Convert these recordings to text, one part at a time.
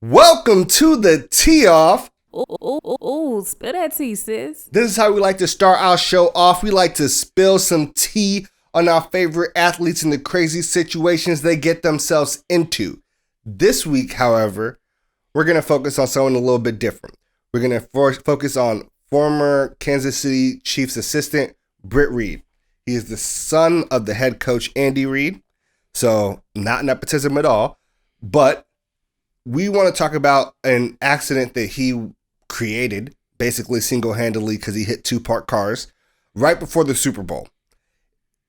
Welcome to the Tee Off. Ooh, spill that tea, sis. This is how we like to start our show off. We like to spill some tea on our favorite athletes and the crazy situations they get themselves into. This week, however, we're going to focus on someone a little bit different. We're going to focus on former Kansas City Chiefs assistant, Britt Reid. He is the son of the head coach, Andy Reid. So not nepotism at all, but we want to talk about an accident that he created, basically single-handedly because he hit two parked cars right before the Super Bowl.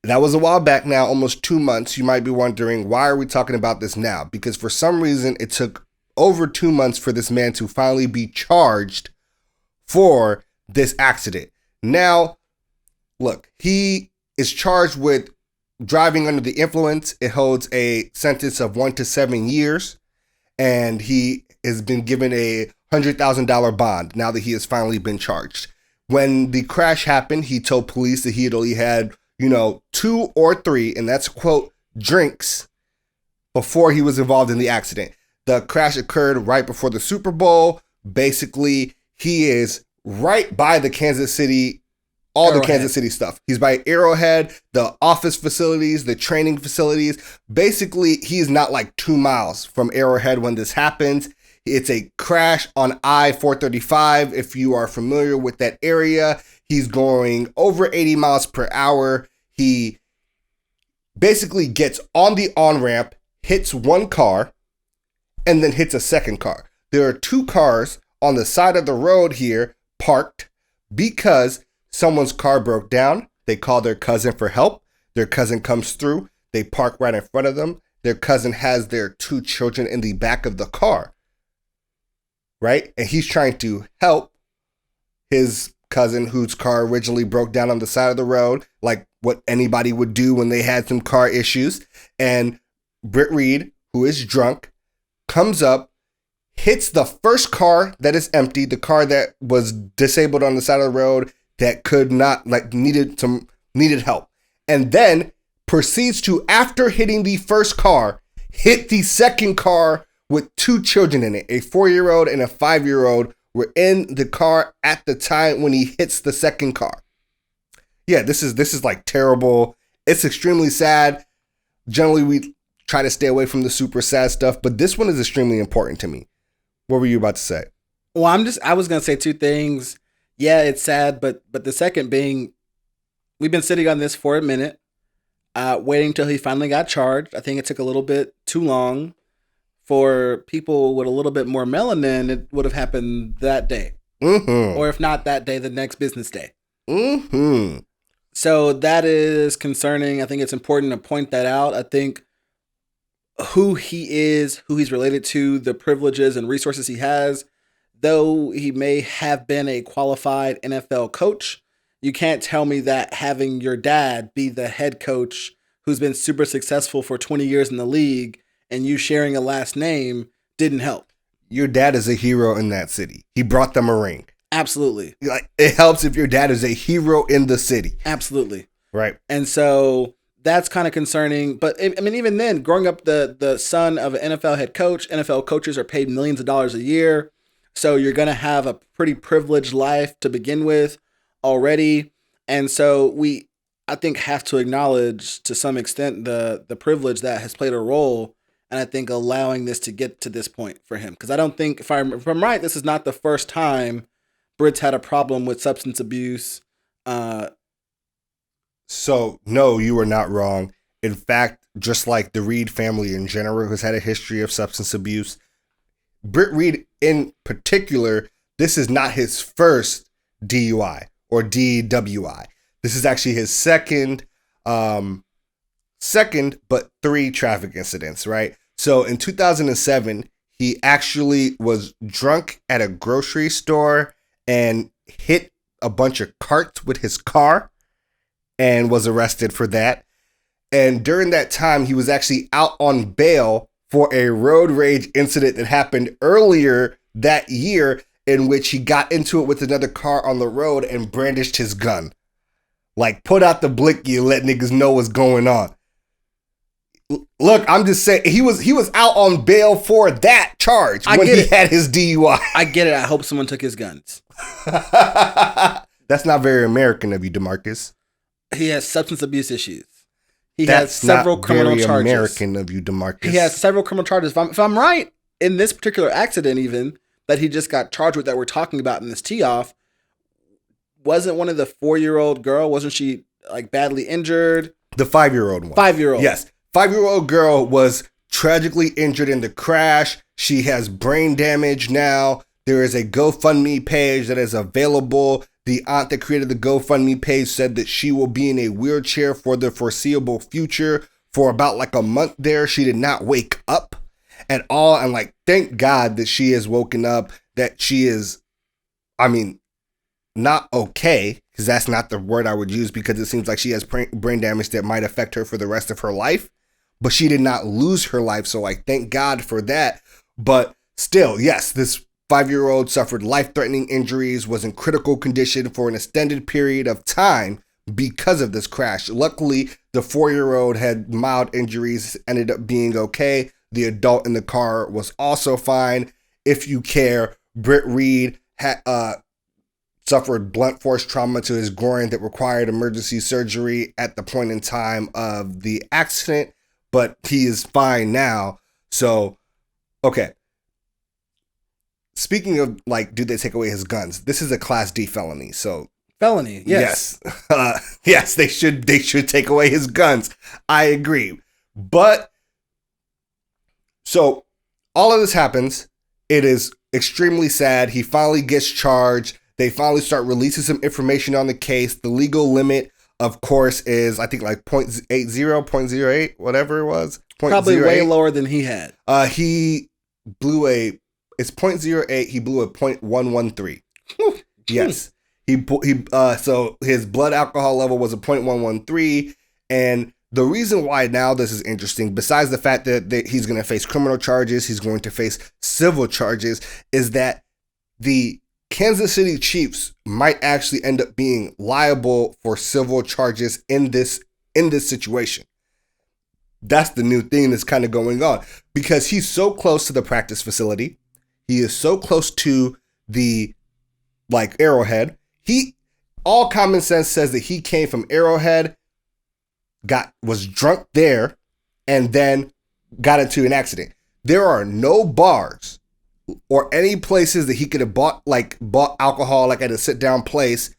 That was a while back now, almost 2 months. You might be wondering, why are we talking about this now? Because for some reason, it took over 2 months for this man to finally be charged for this accident. Now, look, he is charged with driving under the influence. It holds a sentence of 1 to 7 years. And he has been given a $100,000 bond now that he has finally been charged. When the crash happened, he told police that he had only had, 2 or 3, and that's quote, drinks before he was involved in the accident. The crash occurred right before the Super Bowl. Basically, he is right by the Kansas City, the Kansas City stuff. He's by Arrowhead, the office facilities, the training facilities. Basically, he's not like 2 miles from Arrowhead when this happens. It's a crash on I-435. If you are familiar with that area, he's going over 80 miles per hour. He basically gets on the on-ramp, hits one car, and then hits a second car. There are 2 cars on the side of the road here parked because someone's car broke down. They call their cousin for help. Their cousin comes through. They park right in front of them. Their cousin has their 2 children in the back of the car. Right? And he's trying to help his cousin whose car originally broke down on the side of the road, like what anybody would do when they had some car issues. And Britt Reid, who is drunk, comes up, hits the first car that is empty, the car that was disabled on the side of the road, that could not, needed help. And then proceeds to, after hitting the first car, hit the second car with 2 children in it. A 4-year-old and a 5-year-old were in the car at the time when he hits the second car. Yeah, this is like terrible. It's extremely sad. Generally, we try to stay away from the super sad stuff, but this one is extremely important to me. What were you about to say? Well, I was going to say 2 things. Yeah, it's sad, but the second being, we've been sitting on this for a minute, waiting till he finally got charged. I think it took a little bit too long. For people with a little bit more melanin, it would have happened that day. Mm-hmm. Or if not that day, the next business day. Mm-hmm. So that is concerning. I think it's important to point that out. I think who he is, who he's related to, the privileges and resources he has, though he may have been a qualified NFL coach, you can't tell me that having your dad be the head coach who's been super successful for 20 years in the league and you sharing a last name didn't help. Your dad is a hero in that city. He brought them a ring. Absolutely. Like, it helps if your dad is a hero in the city. Absolutely. Right. And so that's kind of concerning. But I mean, even then, growing up the son of an NFL head coach, NFL coaches are paid millions of dollars a year. So you're going to have a pretty privileged life to begin with already. And so I think, have to acknowledge to some extent the privilege that has played a role. And I think allowing this to get to this point for him. Because I don't think, if I'm right, this is not the first time Britt's had a problem with substance abuse. So, no, you are not wrong. In fact, just like the Reid family in general has had a history of substance abuse, Britt Reid in particular, this is not his first DUI or DWI. This is actually his second, but 3 traffic incidents, right? So in 2007, he actually was drunk at a grocery store and hit a bunch of carts with his car and was arrested for that. And during that time, he was actually out on bail for a road rage incident that happened earlier that year, in which he got into it with another car on the road and brandished his gun. Like, put out the blicky and let niggas know what's going on. Look, I'm just saying he was out on bail for that charge when he had his DUI. I get it. I hope someone took his guns. That's not very American of you, DeMarcus. He has substance abuse issues. He has several criminal charges. American of you, DeMarcus. He has several criminal charges. If I'm right, in this particular accident even, that he just got charged with that we're talking about in this tee-off, wasn't one of the 4-year-old girl, wasn't she like badly injured? The 5-year-old one. 5-year-old. Yes. 5-year-old girl was tragically injured in the crash. She has brain damage now. There is a GoFundMe page that is available. The aunt that created the GoFundMe page said that she will be in a wheelchair for the foreseeable future. For about like a month there, she did not wake up at all. And like, thank God that she has woken up, that she is, not okay, because that's not the word I would use, because it seems like she has brain damage that might affect her for the rest of her life. But she did not lose her life, so I thank God for that. But still, yes, this 5-year-old suffered life-threatening injuries, was in critical condition for an extended period of time because of this crash. Luckily, the 4-year-old had mild injuries, ended up being okay. The adult in the car was also fine. If you care, Britt Reid had suffered blunt force trauma to his groin that required emergency surgery at the point in time of the accident, but he is fine now. So, okay. Speaking of, like, do they take away his guns? This is a Class D felony, so... Felony, yes. Yes, they should take away his guns. I agree. But, so, all of this happens. It is extremely sad. He finally gets charged. They finally start releasing some information on the case. The legal limit, of course, is, I think, like 0.80, 0.08, whatever it was. Probably way lower than he had. He blew it's 0.08. He blew a 0.113. Yes. So his blood alcohol level was a 0.113. And the reason why now this is interesting, besides the fact that he's going to face criminal charges, he's going to face civil charges, is that the Kansas City Chiefs might actually end up being liable for civil charges in this situation. That's the new thing that's kind of going on, because he's so close to the practice facility. He is so close to the Arrowhead. All common sense says that he came from Arrowhead, was drunk there, and then got into an accident. There are no bars or any places that he could have bought alcohol, like at a sit down place,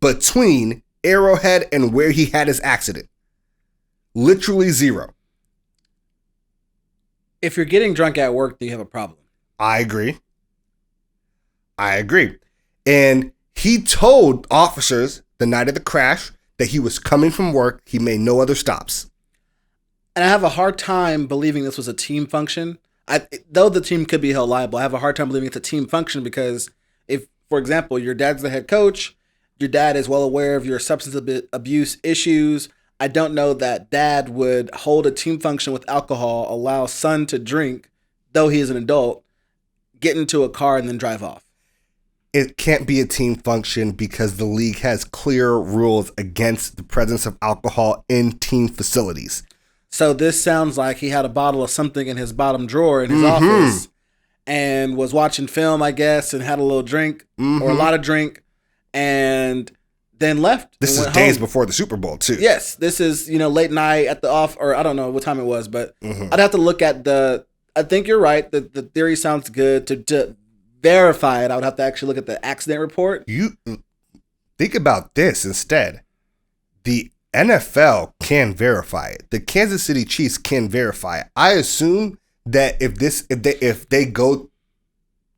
between Arrowhead and where he had his accident. Literally zero. If you're getting drunk at work, then you have a problem. I agree. And he told officers the night of the crash that he was coming from work. He made no other stops. And I have a hard time believing this was a team function. Though the team could be held liable, I have a hard time believing it's a team function, because if, for example, your dad's the head coach, your dad is well aware of your substance abuse issues, I don't know that dad would hold a team function with alcohol, allow son to drink, though he is an adult, get into a car and then drive off. It can't be a team function because the league has clear rules against the presence of alcohol in team facilities. So this sounds like he had a bottle of something in his bottom drawer in his office and was watching film, I guess, and had a little drink or a lot of drink and then left. This is days before the Super Bowl, too. Yes. This is, late night at the off, or I don't know what time it was, but I'd have to look at I think you're right. The theory sounds good. To verify it, I would have to actually look at the accident report. You think about this instead. The NFL can verify it. The Kansas City Chiefs can verify it. I assume that if they go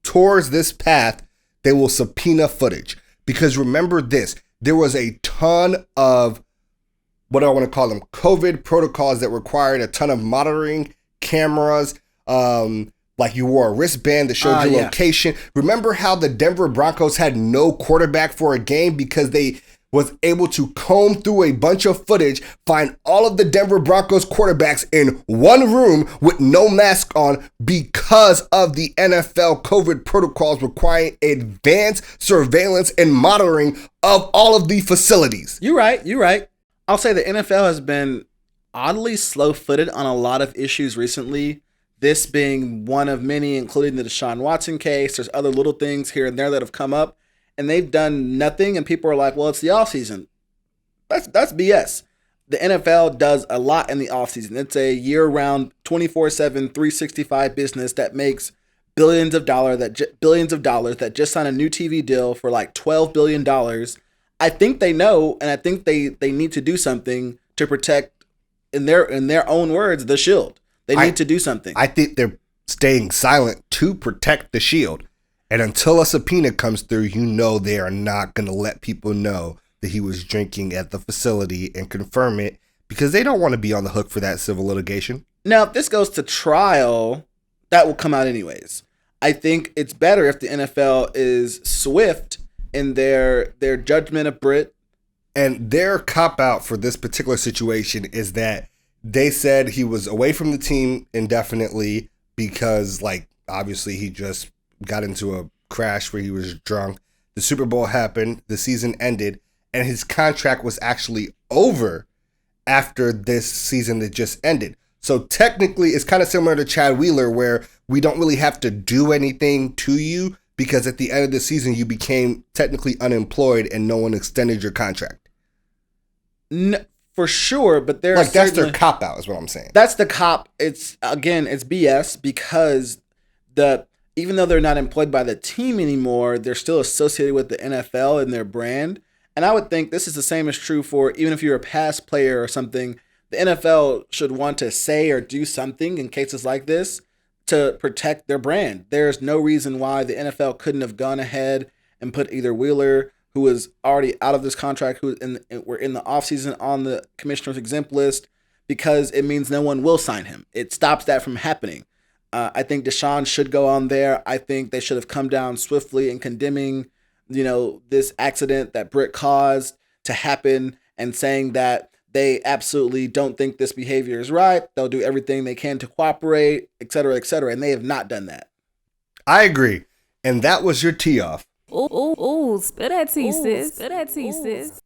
towards this path, they will subpoena footage. Because remember this, there was a ton of what I want to call them COVID protocols that required a ton of monitoring cameras. Like you wore a wristband that showed your location. Remember how the Denver Broncos had no quarterback for a game because they was able to comb through a bunch of footage, find all of the Denver Broncos quarterbacks in one room with no mask on because of the NFL COVID protocols requiring advanced surveillance and monitoring of all of the facilities. You're right. I'll say the NFL has been oddly slow-footed on a lot of issues recently. This being one of many, including the Deshaun Watson case. There's other little things here and there that have come up, and they've done nothing. And people are like, "Well, it's the offseason." That's BS. The NFL does a lot in the offseason. It's a year-round, 24/7, 365 business that makes billions of dollars that just signed a new TV deal for like $12 billion. I think they know, and I think they need to do something to protect, in their own words, the shield. They need to do something. I think they're staying silent to protect the shield. And until a subpoena comes through, they are not going to let people know that he was drinking at the facility and confirm it, because they don't want to be on the hook for that civil litigation. Now, if this goes to trial, that will come out anyways. I think it's better if the NFL is swift in their judgment of Britt. And their cop-out for this particular situation is that they said he was away from the team indefinitely because, obviously he just got into a crash where he was drunk. The Super Bowl happened, the season ended, and his contract was actually over after this season that just ended. So technically, it's kind of similar to Chad Wheeler, where we don't really have to do anything to you because at the end of the season, you became technically unemployed and no one extended your contract. No, for sure, but there's that's their cop out, is what I'm saying. That's the cop. It's BS because even though they're not employed by the team anymore, they're still associated with the NFL and their brand. And I would think this is the same as true for even if you're a past player or something. The NFL should want to say or do something in cases like this to protect their brand. There's no reason why the NFL couldn't have gone ahead and put either Wheeler, who was already out of this contract, who we're in the offseason on the commissioner's exempt list, because it means no one will sign him. It stops that from happening. I think Deshaun should go on there. I think they should have come down swiftly in condemning, this accident that Britt caused to happen and saying that they absolutely don't think this behavior is right. They'll do everything they can to cooperate, et cetera, and they have not done that. I agree. And that was your tee off. Ooh, spill that tea, sis. Spill that tea, sis.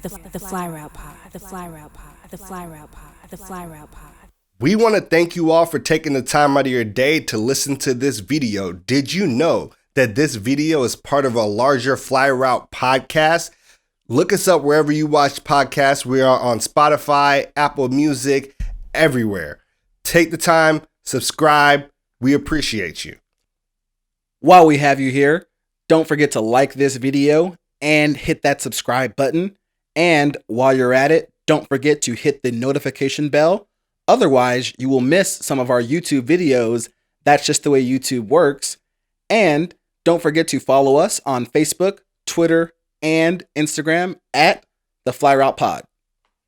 The Fly Route Pod. The Fly Route Pod. The Fly Route Pod. The Fly Route Pod. We want to thank you all for taking the time out of your day to listen to this video. Did you know that this video is part of a larger Fly Route podcast? Look us up wherever you watch podcasts. We are on Spotify, Apple Music, everywhere. Take the time, subscribe. We appreciate you. While we have you here, don't forget to like this video and hit that subscribe button. And while you're at it, don't forget to hit the notification bell. Otherwise, you will miss some of our YouTube videos. That's just the way YouTube works. And don't forget to follow us on Facebook, Twitter, and Instagram at the Fly Route Pod.